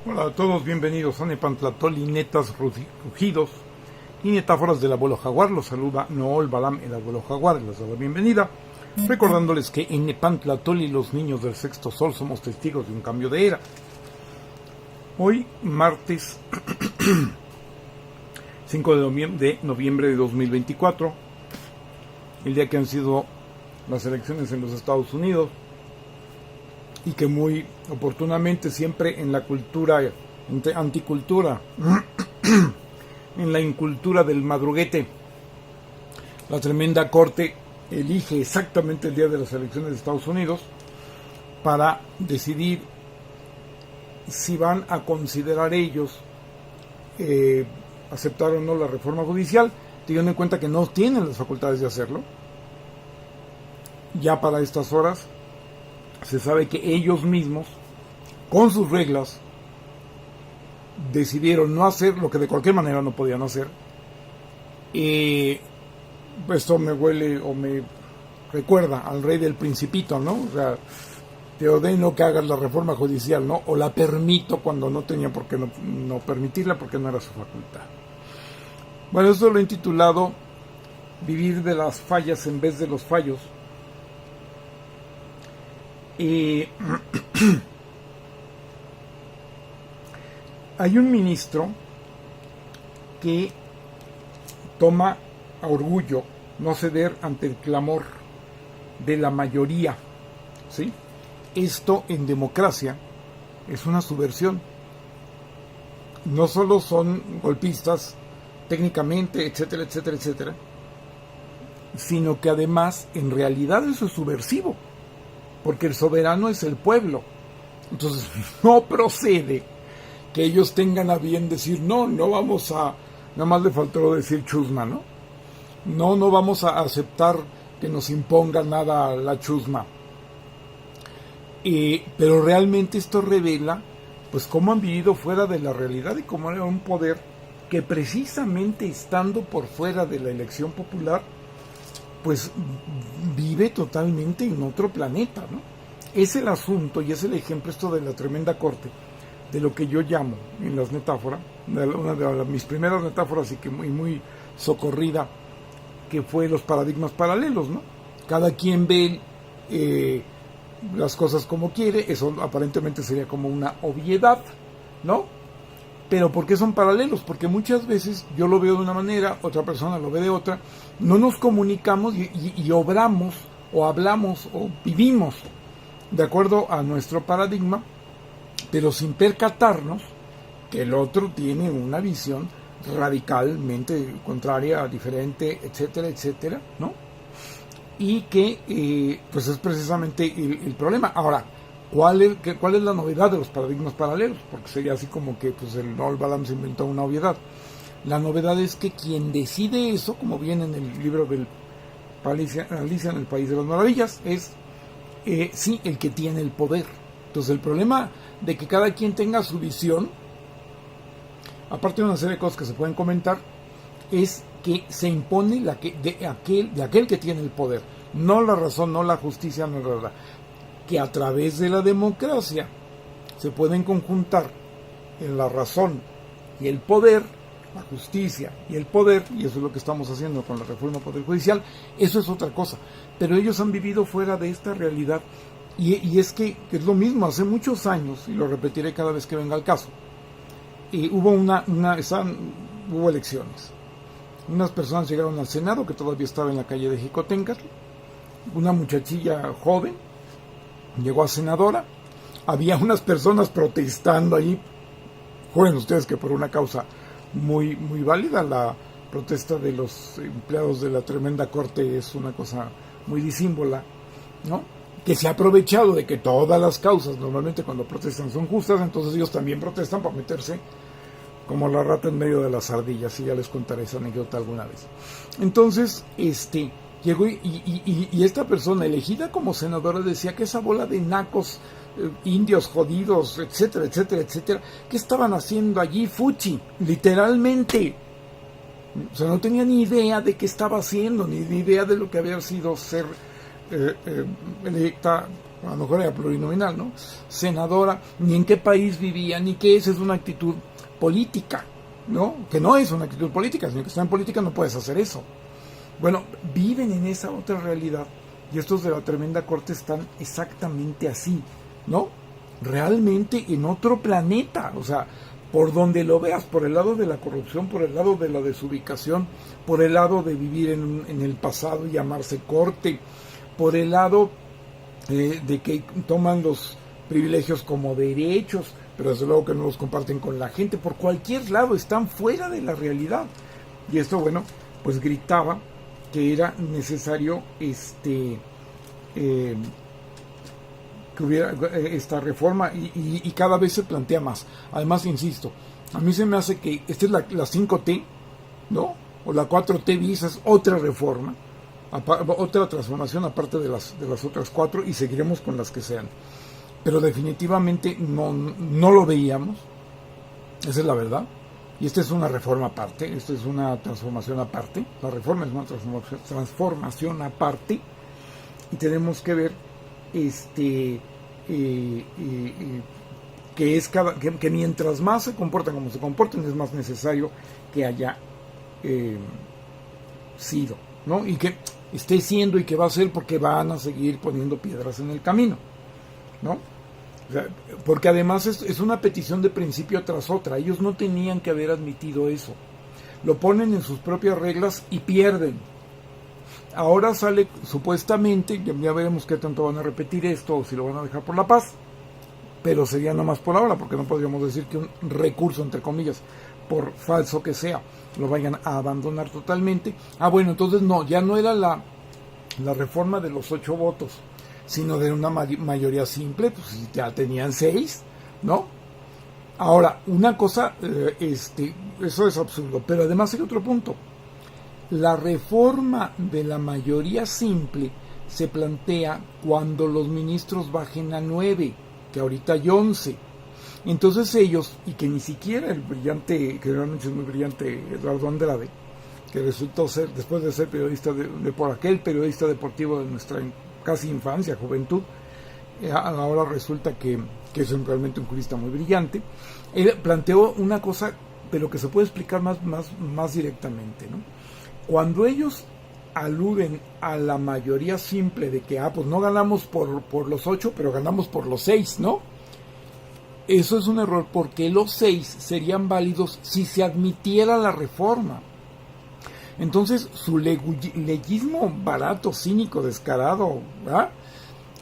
Hola a todos, bienvenidos a Nepantlatoli, netas, rugidos y metáforas del abuelo jaguar. Los saluda Nool Balam, el abuelo jaguar, les da la bienvenida, recordándoles que en Nepantlatoli los niños del sexto sol somos testigos de un cambio de era. Hoy, martes 5 de noviembre de 2024, el día que han sido las elecciones en los Estados Unidos, y que muy oportunamente siempre en la cultura, anticultura, en la incultura del madruguete, la tremenda corte elige exactamente el día de las elecciones de Estados Unidos para decidir si van a considerar ellos aceptar o no la reforma judicial, teniendo en cuenta que no tienen las facultades de hacerlo. Ya para estas horas se sabe que ellos mismos, con sus reglas, decidieron no hacer lo que de cualquier manera no podían hacer. Esto me huele o me recuerda al rey del Principito, ¿no? O sea, te ordeno que hagas la reforma judicial, ¿no? O la permito cuando no tenía por qué no permitirla, porque no era su facultad. Bueno, esto lo he intitulado Vivir de las fallas en vez de los fallos. Hay un ministro que toma a orgullo no ceder ante el clamor de la mayoría, ¿sí? Esto en democracia es una subversión. No solo son golpistas técnicamente, etcétera, etcétera, etcétera, sino que además en realidad eso es subversivo, porque el soberano es el pueblo. Entonces no procede que ellos tengan a bien decir, no vamos a, nada más le faltó decir chusma, ¿no? No vamos a aceptar que nos imponga nada la chusma. Pero realmente esto revela pues cómo han vivido fuera de la realidad y cómo era un poder que precisamente estando por fuera de la elección popular pues vive totalmente en otro planeta, ¿no? Es el asunto y es el ejemplo esto de la tremenda corte, de lo que yo llamo en las metáforas, una de mis primeras metáforas y que muy socorrida, que fue los paradigmas paralelos, ¿no? Cada quien ve las cosas como quiere, eso aparentemente sería como una obviedad, ¿no? Pero ¿por qué son paralelos? Porque muchas veces yo lo veo de una manera, otra persona lo ve de otra, no nos comunicamos y obramos o hablamos o vivimos de acuerdo a nuestro paradigma, pero sin percatarnos que el otro tiene una visión radicalmente contraria, diferente, etcétera, etcétera, ¿no? Y que pues es precisamente el problema. Ahora, ¿cuál es la novedad de los paradigmas paralelos? Porque sería así como que pues el Nool Balam se inventó una obviedad. La novedad es que quien decide eso, como viene en el libro del Alicia en el País de las Maravillas, es sí, el que tiene el poder. Entonces el problema de que cada quien tenga su visión, aparte de una serie de cosas que se pueden comentar, es que se impone de aquel que tiene el poder, no la razón, no la justicia, no la verdad, que a través de la democracia se pueden conjuntar en la razón y el poder, la justicia y el poder, y eso es lo que estamos haciendo con la reforma poder judicial. Eso es otra cosa, pero ellos han vivido fuera de esta realidad, y es que es lo mismo. Hace muchos años, y lo repetiré cada vez que venga el caso, hubo elecciones. Unas personas llegaron al Senado, que todavía estaba en la calle de Jicotencatl. Una muchachilla joven llegó a senadora. Había unas personas protestando allí. Jueguen ustedes que por una causa muy válida. La protesta de los empleados de la tremenda corte es una cosa muy disímbola, ¿no? Que se ha aprovechado de que todas las causas normalmente cuando protestan son justas, entonces ellos también protestan para meterse como la rata en medio de las ardillas, y ya les contaré esa anécdota alguna vez. Entonces, llegó y esta persona elegida como senadora decía que esa bola de nacos, indios jodidos, etcétera, etcétera, etcétera, ¿qué estaban haciendo allí? Fuchi, literalmente. O sea, no tenía ni idea de qué estaba haciendo, ni idea de lo que había sido ser electa a lo mejor era plurinominal, ¿no? Senadora, ni en qué país vivía, ni que esa es una actitud política, ¿no? Que no es una actitud política, sino que está en política no puedes hacer eso. Bueno, viven en esa otra realidad y estos de la tremenda corte están exactamente así, ¿no? Realmente en otro planeta, o sea, por donde lo veas, por el lado de la corrupción, por el lado de la desubicación, por el lado de vivir en el pasado y llamarse corte, por el lado de que toman los privilegios como derechos, pero desde luego que no los comparten con la gente, por cualquier lado están fuera de la realidad. Y esto, bueno, pues gritaba que era necesario que hubiera esta reforma y cada vez se plantea más. Además, insisto, a mí se me hace que esta es la 5T, ¿no? O la 4T bis es otra reforma, otra transformación aparte de las otras 4 y seguiremos con las que sean. Pero definitivamente no lo veíamos, esa es la verdad. Y esta es una reforma aparte, esta es una transformación aparte, la reforma es una transformación aparte y tenemos que ver que mientras más se comportan como se comportan es más necesario que haya sido, ¿no? Y que esté siendo y que va a ser porque van a seguir poniendo piedras en el camino, ¿no? O sea, porque además es una petición de principio tras otra. Ellos no tenían que haber admitido eso. Lo ponen en sus propias reglas y pierden. Ahora sale supuestamente, ya veremos qué tanto van a repetir esto o si lo van a dejar por la paz, pero sería nomás por ahora, porque no podríamos decir que un recurso, entre comillas, por falso que sea, lo vayan a abandonar totalmente. Bueno, entonces no, ya no era la reforma de los 8 votos, sino de una mayoría simple, pues ya tenían 6, ¿no? Ahora, una cosa, eso es absurdo, pero además hay otro punto. La reforma de la mayoría simple se plantea cuando los ministros bajen a 9, que ahorita hay 11. Entonces ellos, y que ni siquiera el brillante, que realmente es muy brillante, Eduardo Andrade, que resultó ser, después de ser periodista por aquel periodista deportivo de nuestra casi infancia, juventud, ahora resulta que es realmente un jurista muy brillante, él planteó una cosa, pero que se puede explicar más directamente, ¿no? Cuando ellos aluden a la mayoría simple de que, pues no ganamos por los 8, pero ganamos por los 6, ¿no? Eso es un error, porque los 6 serían válidos si se admitiera la reforma. Entonces, su legismo barato, cínico, descarado, ¿verdad?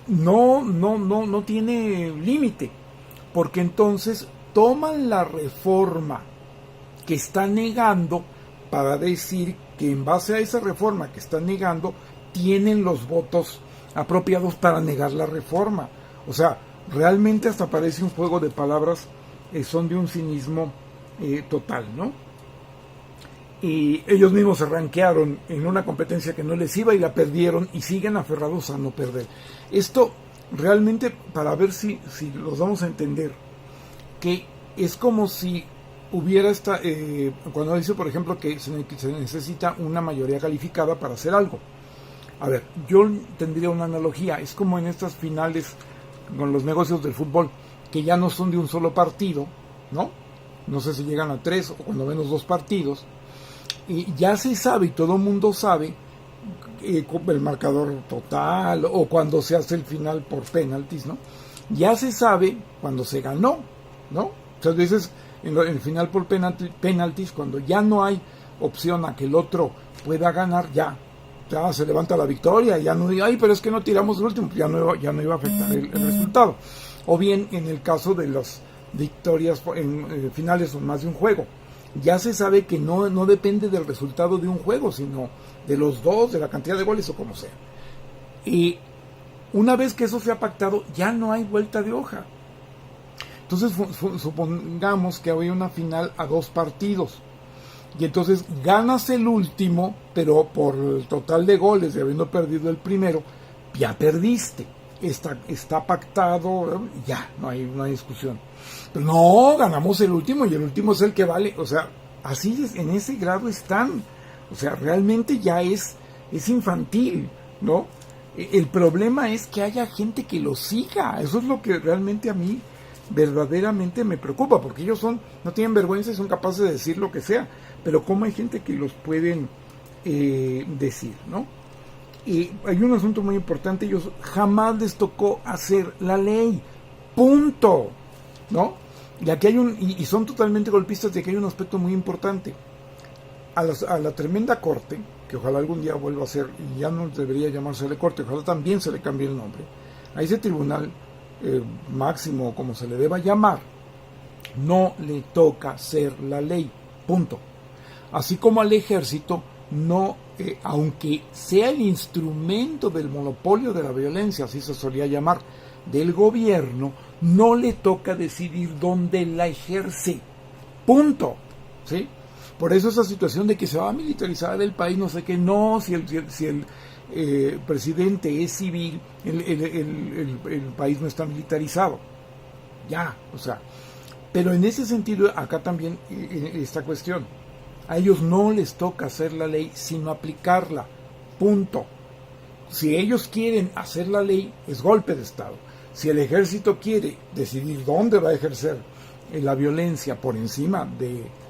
No tiene límite, porque entonces toman la reforma que está negando para decir que en base a esa reforma que están negando tienen los votos apropiados para negar la reforma. O sea, realmente hasta parece un juego de palabras, son de un cinismo total, ¿no? Y ellos mismos se ranquearon en una competencia que no les iba y la perdieron y siguen aferrados a no perder. Esto realmente, para ver si los vamos a entender, que es como si hubiera cuando dice, por ejemplo, que se necesita una mayoría calificada para hacer algo. A ver, yo tendría una analogía, es como en estas finales con los negocios del fútbol, que ya no son de un solo partido, ¿no? No sé si llegan a 3 o cuando menos 2 partidos, y ya se sabe y todo el mundo sabe el marcador total o cuando se hace el final por penaltis, ¿no? Ya se sabe cuando se ganó, ¿no? Muchas veces en el final por penaltis, cuando ya no hay opción a que el otro pueda ganar, ya se levanta la victoria, ya no diga, pero es que no tiramos el último, ya no iba a afectar el resultado. O bien en el caso de las victorias en finales son más de un juego, ya se sabe que no depende del resultado de un juego, sino de los dos, de la cantidad de goles o como sea. Y una vez que eso se ha pactado, ya no hay vuelta de hoja. Entonces supongamos que había una final a 2 partidos y entonces ganas el último, pero por el total de goles de habiendo perdido el primero, ya perdiste. Está pactado, ya, no hay discusión. Pero no, ganamos el último y el último es el que vale. O sea, así en ese grado están. O sea, realmente ya es infantil, ¿no? El problema es que haya gente que lo siga. Eso es lo que realmente a mí verdaderamente me preocupa, porque ellos no tienen vergüenza y son capaces de decir lo que sea, pero cómo hay gente que los pueden decir, ¿no? Y hay un asunto muy importante: ellos jamás les tocó hacer la ley, punto, ¿no? Y aquí y son totalmente golpistas, y aquí hay un aspecto muy importante. A la tremenda corte, que ojalá algún día vuelva a ser, y ya no debería llamársele corte, ojalá también se le cambie el nombre, a ese tribunal máximo, como se le deba llamar, no le toca hacer la ley, punto. Así como al ejército, no, aunque sea el instrumento del monopolio de la violencia, así se solía llamar, del gobierno, no le toca decidir dónde la ejerce, punto, ¿sí? Por eso esa situación de que se va a militarizar el país, no sé qué, no, si el presidente es civil, el país no está militarizado, ya, o sea. Pero en ese sentido, acá también esta cuestión: a ellos no les toca hacer la ley, sino aplicarla, punto. Si ellos quieren hacer la ley, es golpe de Estado. Si el ejército quiere decidir dónde va a ejercer la violencia por encima de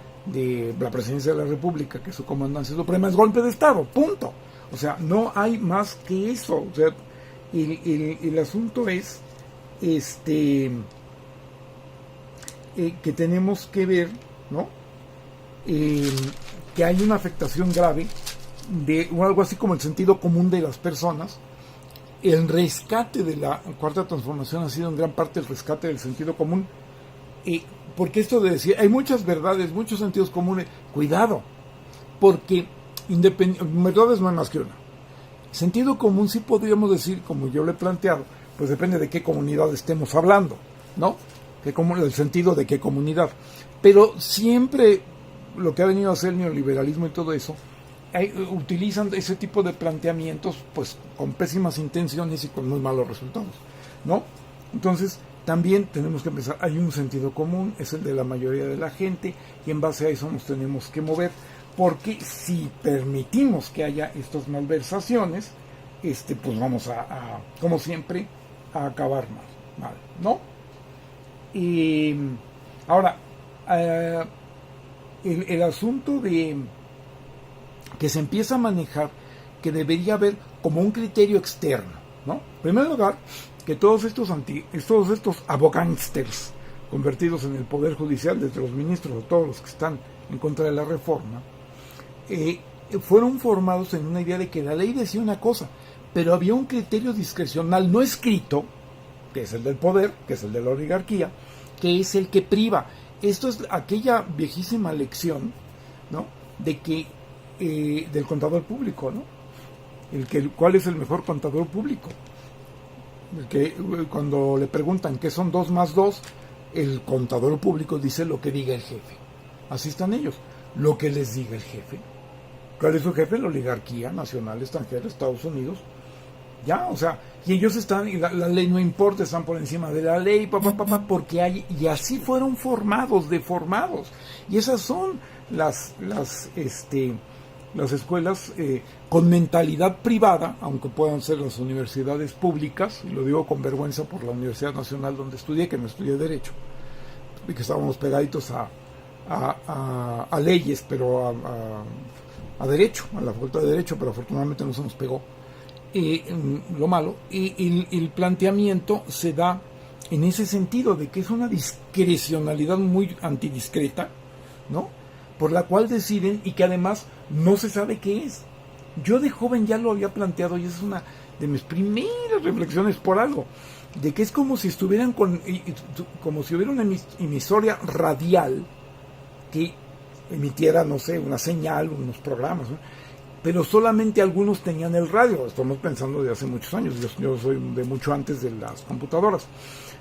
la presidencia de la República, que es su comandancia suprema, es golpe de Estado, punto. O sea, no hay más que eso. O sea, el asunto es que tenemos que ver, ¿no? Que hay una afectación grave de algo así como el sentido común de las personas. El rescate de la Cuarta Transformación ha sido en gran parte el rescate del sentido común, porque esto de decir, hay muchas verdades, muchos sentidos comunes, cuidado, porque verdades no hay más que una. Sentido común sí podríamos decir, como yo lo he planteado, pues depende de qué comunidad estemos hablando, ¿no? El sentido de qué comunidad. Pero siempre lo que ha venido a hacer el neoliberalismo y todo eso, utilizan ese tipo de planteamientos pues con pésimas intenciones y con muy malos resultados, ¿no? Entonces también tenemos que pensar, hay un sentido común, es el de la mayoría de la gente, y en base a eso nos tenemos que mover, porque si permitimos que haya estas malversaciones, pues vamos a como siempre, a acabar mal, ¿no? Y ahora, el asunto de que se empieza a manejar, que debería haber como un criterio externo, ¿no? En primer lugar, que todos estos abogánsters convertidos en el Poder Judicial, desde los ministros a todos los que están en contra de la reforma, fueron formados en una idea de que la ley decía una cosa, pero había un criterio discrecional no escrito, que es el del poder, que es el de la oligarquía, que es el que priva. Esto es aquella viejísima lección, ¿no? De que del contador público, ¿no? ¿Cuál es el mejor contador público? El que cuando le preguntan qué son 2 más 2, el contador público dice lo que diga el jefe. Así están ellos, lo que les diga el jefe. ¿Cuál es su jefe? La oligarquía nacional, extranjera, Estados Unidos. Ya, o sea, y ellos están, y la ley no importa, están por encima de la ley, porque hay, y así fueron deformados. Y esas son las escuelas con mentalidad privada, aunque puedan ser las universidades públicas, y lo digo con vergüenza por la Universidad Nacional donde estudié, que no estudié Derecho, y que estábamos pegaditos a leyes, pero a Derecho, a la Facultad de Derecho, pero afortunadamente no se nos pegó lo malo, y el planteamiento se da en ese sentido de que es una discrecionalidad muy antidiscreta, ¿no? Por la cual deciden, y que además no se sabe qué es. Yo de joven ya lo había planteado, y es una de mis primeras reflexiones por algo, de que es como si estuvieran como si hubiera una emisoria radial que emitiera, no sé, una señal, unos programas, ¿no? Pero solamente algunos tenían el radio. Estamos pensando de hace muchos años, yo soy de mucho antes de las computadoras,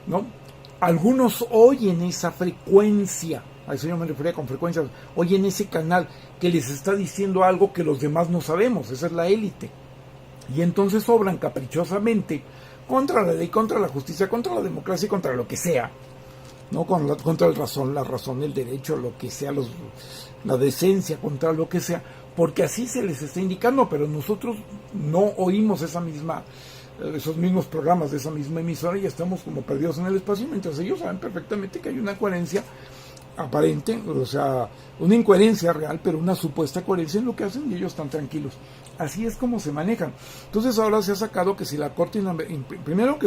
¿no? Algunos oyen esa frecuencia, a eso yo me refería con frecuencia, oyen ese canal que les está diciendo algo que los demás no sabemos, esa es la élite. Y entonces obran caprichosamente contra la ley, contra la justicia, contra la democracia y contra lo que sea, ¿no? Contra la razón, el derecho, lo que sea, la decencia, contra lo que sea, porque así se les está indicando, pero nosotros no oímos esos mismos programas de esa misma emisora y estamos como perdidos en el espacio, mientras ellos saben perfectamente que hay una coherencia aparente, o sea, una incoherencia real, pero una supuesta coherencia en lo que hacen y ellos están tranquilos. Así es como se manejan. Entonces ahora se ha sacado que si la Corte, primero que